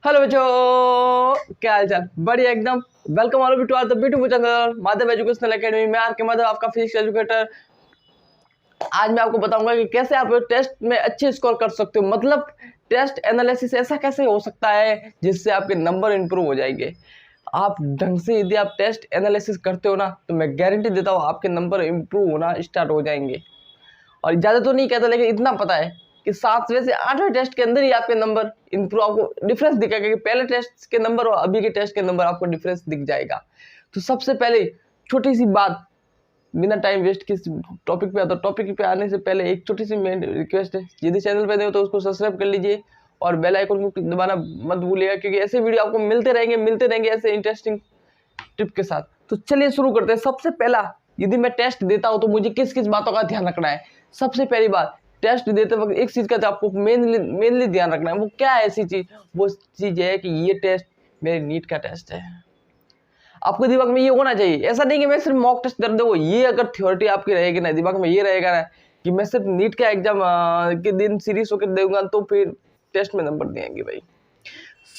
Hello बच्चों, क्या हाल चाल? बढ़िया एकदम। Welcome all to the beautiful channel Madhav educational academy में। आर के माधव, आपका फिजिक्स एजुकेटर। आज मैं आपको बताऊंगा कि कैसे आप टेस्ट में अच्छे स्कोर कर सकते हो। मतलब टेस्ट एनालिसिस ऐसा कैसे हो सकता है जिससे आपके नंबर इंप्रूव हो जाएंगे। आप ढंग से यदि आप टेस्ट एनालिसिस करते हो ना, तो मैं गारंटी देता हूँ आपके नंबर इंप्रूव होना स्टार्ट हो जाएंगे। और ज़्यादा तो नहीं कहता, लेकिन इतना पता है कि 7वें से 8वें टेस्ट के अंदर ही आपके नंबर इंप्रूव, आपको डिफरेंस दिखेगा कि पहले टेस्ट के नंबर और अभी के टेस्ट के नंबर आपको डिफरेंस दिख जाएगा। तो सबसे पहले छोटी सी बात, बिना टाइम वेस्ट किस टॉपिक पे आता, टॉपिक पे आने से पहले एक छोटी सी मेन रिक्वेस्ट है, यदि चैनल पे नए हो तो उसको सब्सक्राइब कर लीजिए और बेल आइकन को दबाना मत भूलिएगा, क्योंकि ऐसे वीडियो आपको मिलते रहेंगे ऐसे इंटरेस्टिंग टिप के साथ। तो चलिए शुरू करते हैं। सबसे पहला, यदि मैं टेस्ट देता हूं तो मुझे किस किस बातों का ध्यान रखना है। सबसे पहली बात, टेस्ट देते वक्त एक चीज का आपको मेनली ध्यान रखना है। वो क्या है? ऐसी चीज, वो चीज है कि ये टेस्ट मेरे नीट का टेस्ट है। आपको दिमाग में ये होना चाहिए। ऐसा नहीं कि मैं सिर्फ मॉक टेस्ट कर दूँ। ये अगर थ्योरिटी आपकी रहेगी ना, दिमाग में ये रहेगा ना कि मैं सिर्फ नीट का एग्जाम के दिन सीरियस होकर दूंगा, तो फिर टेस्ट में नंबर देंगे भाई।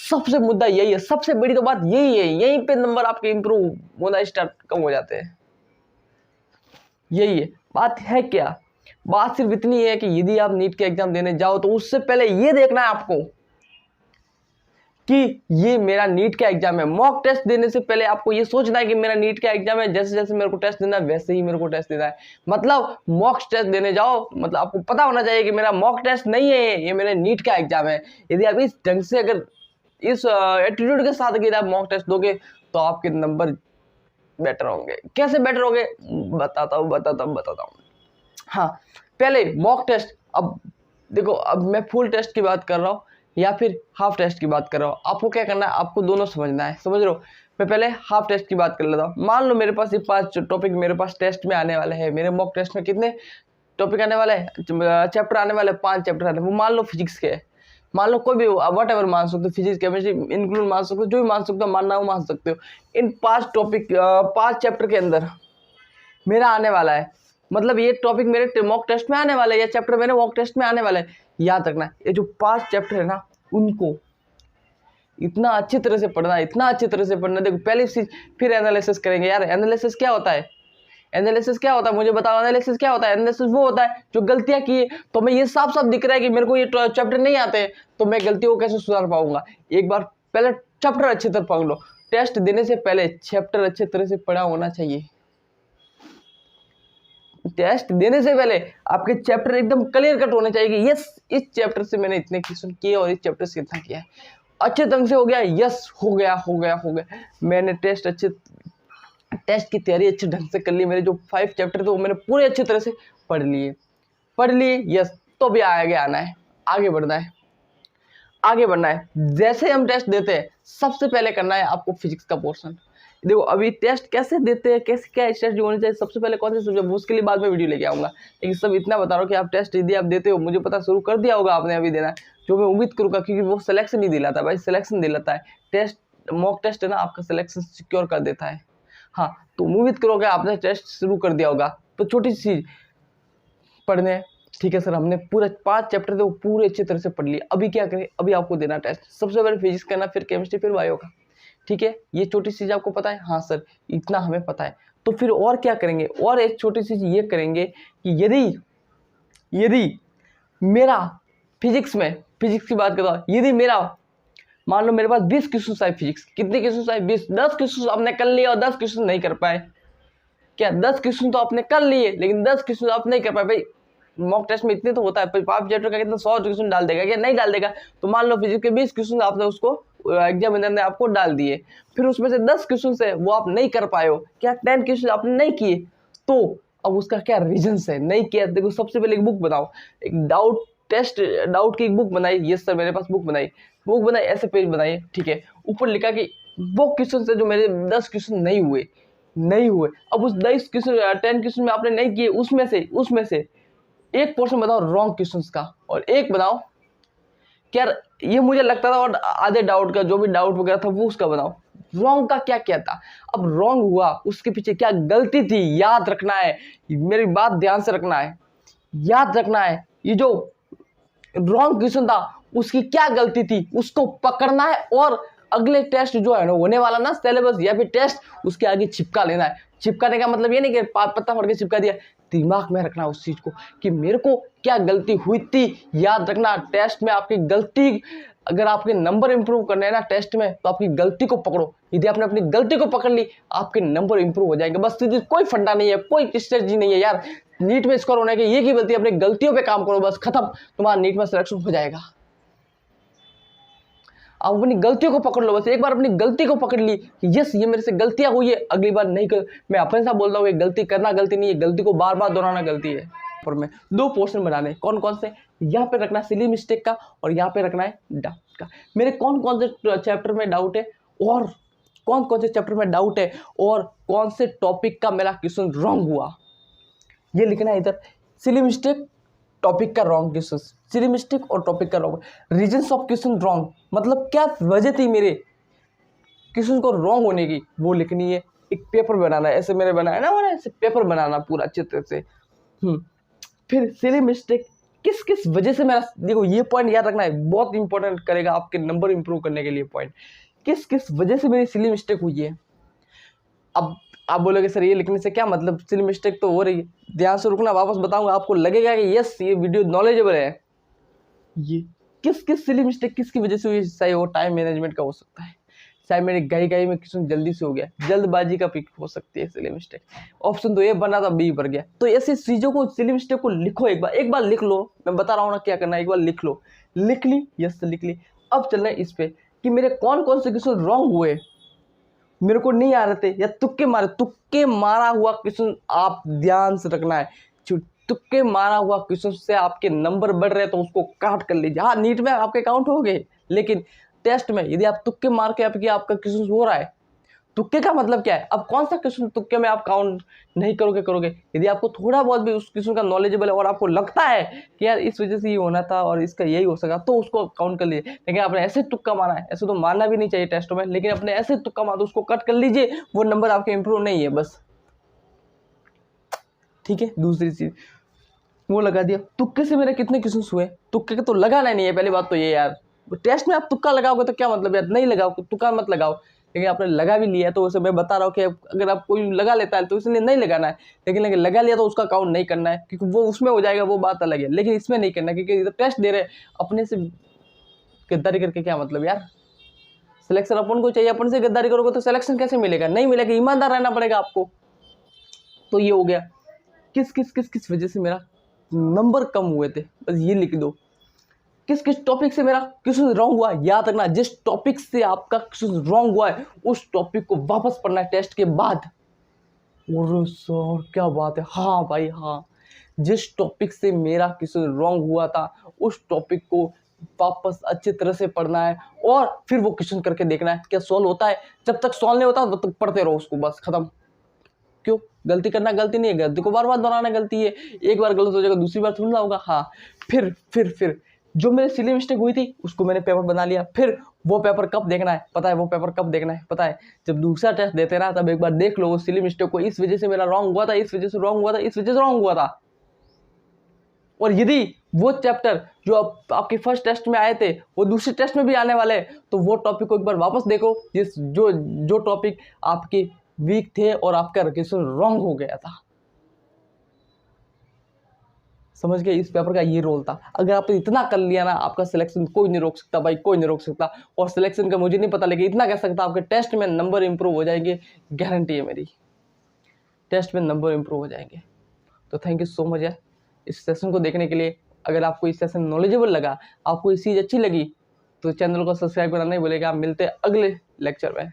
सबसे मुद्दा यही है, सबसे बड़ी तो बात यही है। यहीं पे नंबर आपके इंप्रूव होना स्टार्ट कम हो जाते हैं। यही है बात। है क्या बात? सिर्फ इतनी है कि यदि आप नीट के एग्जाम देने जाओ तो उससे पहले ये देखना है आपको कि ये मेरा नीट का एग्जाम है। मॉक टेस्ट देने से पहले आपको ये सोचना है कि मेरा नीट का एग्जाम है, जैसे जैसे मेरे को टेस्ट देना है वैसे ही मेरे को टेस्ट देना है। मतलब मॉक टेस्ट देने जाओ, मतलब आपको पता होना चाहिए कि मेरा मॉक टेस्ट नहीं है, ये मेरे नीट का एग्जाम है। यदि आप इस ढंग से, अगर इस एटीट्यूड के साथ अगर आप मॉक टेस्ट दोगे तो आपके नंबर बेटर होंगे। कैसे बेटर होंगे बताता हूँ। हाँ, पहले मॉक टेस्ट। अब देखो, अब मैं फुल टेस्ट की बात कर रहा हूँ या फिर हाफ टेस्ट की बात कर रहा हूँ। आपको क्या करना है, आपको दोनों समझना है। समझ रहे हो? मैं पहले हाफ टेस्ट की बात कर लेता हूँ। मान लो मेरे पास ये 5 टॉपिक मेरे पास टेस्ट में आने वाले हैं। मेरे मॉक टेस्ट में कितने टॉपिक आने वाले हैं, चैप्टर आने वाले, 5 चैप्टर आने। वो मान लो फिजिक्स के, मान लो कोई भी वट एवर मान सकते हो, फिजिक्स केमिस्ट्री इंक्लूड मान सकते हो, जो भी मान सकते हो, मानना हो मान सकते हो। इन 5 टॉपिक 5 चैप्टर के अंदर मेरा आने वाला है। मतलब ये टॉपिक मेरे मॉक टेस्ट में आने वाला है, या चैप्टर मेरे मॉक टेस्ट में आने वाला है। याद रखना, ये जो 5 चैप्टर है ना, उनको इतना अच्छी तरह से पढ़ना, इतना अच्छी तरह से पढ़ना। देखो पहली चीज, फिर एनालिसिस करेंगे। यार एनालिसिस क्या होता है? एनालिसिस क्या होता है मुझे बताओ। एनालिसिस क्या होता है? एनालिसिस वो होता है जो गलतियां की, तो मैं ये साफ साफ दिख रहा है कि मेरे को ये चैप्टर नहीं आते, तो मैं गलतियों को कैसे सुधार पाऊंगा। एक बार पहले चैप्टर अच्छी तरह पढ़ लो। टेस्ट देने से पहले चैप्टर अच्छी तरह से पढ़ा होना चाहिए। टेस्ट देने से पहले आपके चैप्टर एकदम क्लियर कट होने चाहिए कि यस, इस चैप्टर से मैंने इतने क्वेश्चन किए और इस चैप्टर से कितना किया है। अच्छे ढंग से हो गया, यस हो गया, मैंने टेस्ट की तैयारी अच्छे ढंग से कर ली। मेरे जो 5 चैप्टर थे वो मैंने पूरे अच्छी तरह से पढ़ लिए यस। तो भी आना है, आगे बढ़ना है। जैसे हम टेस्ट देते हैं, सबसे पहले करना है आपको फिजिक्स का पोर्शन। देखो अभी टेस्ट कैसे देते हैं, कैसे क्या स्ट्रेटजी होनी चाहिए, सबसे पहले कौन से सब्जेक्ट, उसके लिए बाद में वीडियो लेके आऊंगा। लेकिन सब इतना बता रहा हूँ कि आप टेस्ट यदि आप देते हो, मुझे पता शुरू कर दिया होगा आपने अभी देना, जो मैं उम्मीद करूंगा, क्योंकि वो सिलेक्शन नहीं दिलाता भाई, सिलेक्शन दिलाता है टेस्ट। मॉक टेस्ट है ना, आपका सिलेक्शन सिक्योर कर देता है। हाँ, तो उम्मीद करोगे आपने टेस्ट शुरू कर दिया होगा। तो छोटी सी चीज पढ़ने, ठीक है सर हमने पूरा 5 चैप्टर थे वो पूरे अच्छी तरह से पढ़ लिए, अभी क्या करें, अभी आपको देना टेस्ट। सबसे पहले फिजिक्स करना, फिर केमिस्ट्री, फिर बायो का। ठीक है, ये छोटी चीज आपको पता है? हाँ सर, इतना हमें पता है। तो फिर और क्या करेंगे? और एक छोटी सी चीज ये करेंगे कि यदि मेरा फिजिक्स की बात करता हूँ, यदि मेरा मान लो मेरे पास 20 क्वेश्चन आए फिजिक्स, कितने क्वेश्चन आए? 20। 10 क्वेश्चन आपने कर लिए और 10 क्वेश्चन नहीं कर पाए। क्या 10 क्वेश्चन तो आपने कर लिए, लेकिन 10 क्वेश्चन आप नहीं कर पाए भाई। मॉक टेस्ट में इतने तो होता है, 5 चैप्टर का कितना 100 क्वेश्चन डाल देगा क्या? नहीं डाल देगा। तो मान लो फिजिक्स के 20 क्वेश्चन आपने उसको एग्जामिनर ने आपको डाल दिए, फिर उसमें से 10 क्वेश्चन है वो आप नहीं कर पाए हो, क्या 10 क्वेश्चन आपने नहीं किए, तो अब उसका क्या रीजन है नहीं किया? देखो सबसे पहले एक बुक बनाओ, एक डाउट की एक बुक बनाई। यस सर, मेरे पास बुक बनाई, ऐसे पेज बनाइए। ठीक है, ऊपर लिखा कि वो क्वेश्चन से जो मेरे 10 क्वेश्चन नहीं हुए। अब उस 10 क्वेश्चन 10 क्वेश्चन में आपने नहीं किए, उसमें से एक पोर्शन बताओ रॉन्ग क्वेश्चंस का, और एक बनाओ क्या ये मुझे लगता था, और आधे डाउट का जो भी डाउट वगैरह था वो उसका बनाओ। रॉन्ग का क्या क्या था? अब रॉन्ग हुआ उसके पीछे क्या गलती थी, याद रखना है। मेरी बात ध्यान से रखना है, याद रखना है। ये जो रॉन्ग क्वेश्चन था उसकी क्या गलती थी उसको पकड़ना है, और अगले टेस्ट जो है ना होने वाला ना सिलेबस या फिर टेस्ट उसके आगे चिपका लेना है। चिपकाने का मतलब ये नहीं कि पत्ता फाड़ के चिपका दिया, दिमाग में रखना उस चीज को कि मेरे को क्या गलती हुई थी। याद रखना टेस्ट में आपकी गलती, अगर आपके नंबर इंप्रूव करने हैं ना टेस्ट में, तो आपकी गलती को पकड़ो। यदि आपने अपनी गलती को पकड़ ली आपके नंबर इंप्रूव हो जाएंगे। बस सीधी कोई फंडा नहीं है, कोई स्ट्रेटजी नहीं है यार। नीट में स्कोर होने की ये की गलती, अपनी गलतियों पे काम करो, बस खत्म, तुम्हारा नीट में सिलेक्शन हो जाएगा। आप अपनी गलतियों को पकड़ लो, बस एक बार अपनी गलती को पकड़ ली कि यस ये मेरे से गलतियां हुई है, अगली बार नहीं कर। मैं अपने साथ बोलता हूँ ये गलती करना गलती नहीं है, गलती को बार बार दोहराना गलती है। पर मैं 2 पोर्शन बनाने, कौन कौन से, यहाँ पे रखना सिली मिस्टेक का और यहाँ पे रखना है डाउट का। मेरे कौन कौन से चैप्टर में डाउट है और कौन कौन से चैप्टर में डाउट है और कौन से टॉपिक का मेरा क्वेश्चन रॉन्ग हुआ, ये लिखना है इधर। सिली मिस्टेक, टॉपिक का रॉन्ग क्वेश्चन, सिली मिस्टेक और टॉपिक का wrong, reasons of question wrong, मतलब क्या वजह थी मेरे क्वेश्चन को रॉन्ग होने की, वो लिखनी है। एक पेपर बनाना है, ऐसे मैंने बनाया ना, मैंने ऐसे पेपर बनाना पूरा अच्छे तरह से। फिर सिली मिस्टेक, किस किस वजह से मेरा, देखो ये पॉइंट याद रखना है, बहुत इंपॉर्टेंट करेगा आपके नंबर इंप्रूव करने के लिए पॉइंट, किस किस वजह से मेरी सिली मिस्टेक हुई है। अब आप बोलोगे सर ये लिखने से क्या मतलब, सिली मिस्टेक तो हो रही है, ध्यान से रुकना, वापस बताऊंगा, आपको लगेगा कि यस ये वीडियो नॉलेजेबल है। ये किस किस सिली मिस्टेक किसकी वजह से हुई, चाहे वो टाइम मैनेजमेंट का हो सकता है, चाहे मेरी गई में क्वेश्चन जल्दी से हो गया, जल्दबाजी का पिक हो सकती है सिली मिस्टेक। ऑप्शन तो ए बना था, बी भर गया। तो ऐसी चीज़ों को, सिली मिस्टेक को लिखो, एक बार लिख लो, मैं बता रहा हूँ ना क्या करना है, एक बार लिख लो। लिख ली, यस लिख ली। अब चलना है इस पे कि मेरे कौन कौन से क्वेश्चन रॉन्ग हुए, मेरे को नहीं आ रहे थे या तुक्के मारे, तुक्के मारा हुआ क्वेश्चन आप ध्यान से रखना है। तुक्के मारा हुआ क्वेश्चन से आपके नंबर बढ़ रहे हैं तो उसको काट कर लीजिए। हाँ नीट में आपके काउंट हो गए, लेकिन टेस्ट में यदि आप तुक्के मार के आपका क्वेश्चन हो रहा है, तुक्के का मतलब क्या है, अब कौन सा क्वेश्चन तुक्के में आप काउंट नहीं करोगे। यदि आपको थोड़ा बहुत भी उस क्वेश्चन का नॉलेजेबल है और आपको लगता है कि यार इस वजह से ये होना था और इसका यही हो सका, तो उसको काउंट कर लीजिए। लेकिन आपने ऐसे तुक्का मारा है, ऐसे तो मारना भी नहीं चाहिए टेस्टों में, लेकिन अपने ऐसे तुक्का मारा तो उसको कट कर लीजिए, वो नंबर आपके इंप्रूव नहीं है बस, ठीक है। दूसरी चीज वो लगा दिया, तुक्के से मेरे कितने क्वेश्चन हुए, तुक्के का तो लगाना नहीं है, पहली बात तो ये यार। टेस्ट में आप तुक्का लगाओगे तो क्या मतलब यार, नहीं लगाओ, तुक्का मत लगाओ। लेकिन आपने लगा भी लिया है तो उसे मैं बता रहा हूँ कि अगर आप कोई लगा लेता है तो इसलिए नहीं लगाना है, लेकिन लगा लिया तो उसका काउंट नहीं करना है, क्योंकि वो उसमें हो जाएगा, वो बात अलग है, लेकिन इसमें नहीं करना, क्योंकि टेस्ट दे रहे अपने से गद्दारी करके क्या मतलब यार। सिलेक्शन अपन को चाहिए, अपन से गद्दारी करोगे तो सिलेक्शन कैसे मिलेगा, नहीं मिलेगा, ईमानदार रहना पड़ेगा आपको। तो ये हो गया किस किस किस किस वजह से मेरा नंबर कम हुए थे, बस ये लिख दो। किस किस टॉपिक से मेरा क्वेश्चन रॉन्ग हुआ, याद रखना, जिस टॉपिक से आपका क्वेश्चन रॉन्ग हुआ है उस टॉपिक को वापस पढ़ना है टेस्ट के बाद। और सर क्या बात है, हाँ भाई हाँ, जिस टॉपिक से मेरा क्वेश्चन रॉन्ग हुआ था उस टॉपिक को वापस अच्छी तरह से पढ़ना है और फिर वो क्वेश्चन करके देखना है क्या सॉल्व होता है। जब तक सॉल्व नहीं होता तब तक पढ़ते रहो उसको, बस खत्म। क्यों, गलती करना गलती नहीं है, गलती को बार बार दोहराना गलती है। एक बार गलत हो जाएगा दूसरी बार थोड़ा होगा। हाँ फिर जो मेरे सिली मिस्टेक हुई थी उसको मैंने पेपर बना लिया। फिर वो पेपर कब देखना है पता है, वो पेपर कब देखना है पता है, जब दूसरा टेस्ट देते ना तब एक बार देख लो वो सिली मिस्टेक को, इस वजह से मेरा रॉन्ग हुआ था, इस वजह से रॉन्ग हुआ था, इस वजह से रॉन्ग हुआ था। और यदि वो चैप्टर जो आपके फर्स्ट टेस्ट में आए थे वो दूसरे टेस्ट में भी आने वाले हैं तो वो टॉपिक को एक बार वापस देखो, जिस जो टॉपिक आपके वीक थे और आपका क्वेश्चन रॉन्ग हो गया था। समझ गए, इस पेपर का ये रोल था। अगर आपने इतना कर लिया ना आपका सिलेक्शन कोई नहीं रोक सकता भाई, कोई नहीं रोक सकता। और सिलेक्शन का मुझे नहीं पता, लेकिन इतना कह सकता आपके टेस्ट में नंबर इंप्रूव हो जाएंगे, गारंटी है मेरी, टेस्ट में नंबर इंप्रूव हो जाएंगे। तो थैंक यू सो मच यार इस सेशन को देखने के लिए। अगर आपको इस सेशन नॉलेजेबल लगा, आपको ये चीज़ अच्छी लगी तो चैनल को सब्सक्राइब करना नहीं भूलेगा। मिलते अगले लेक्चर में।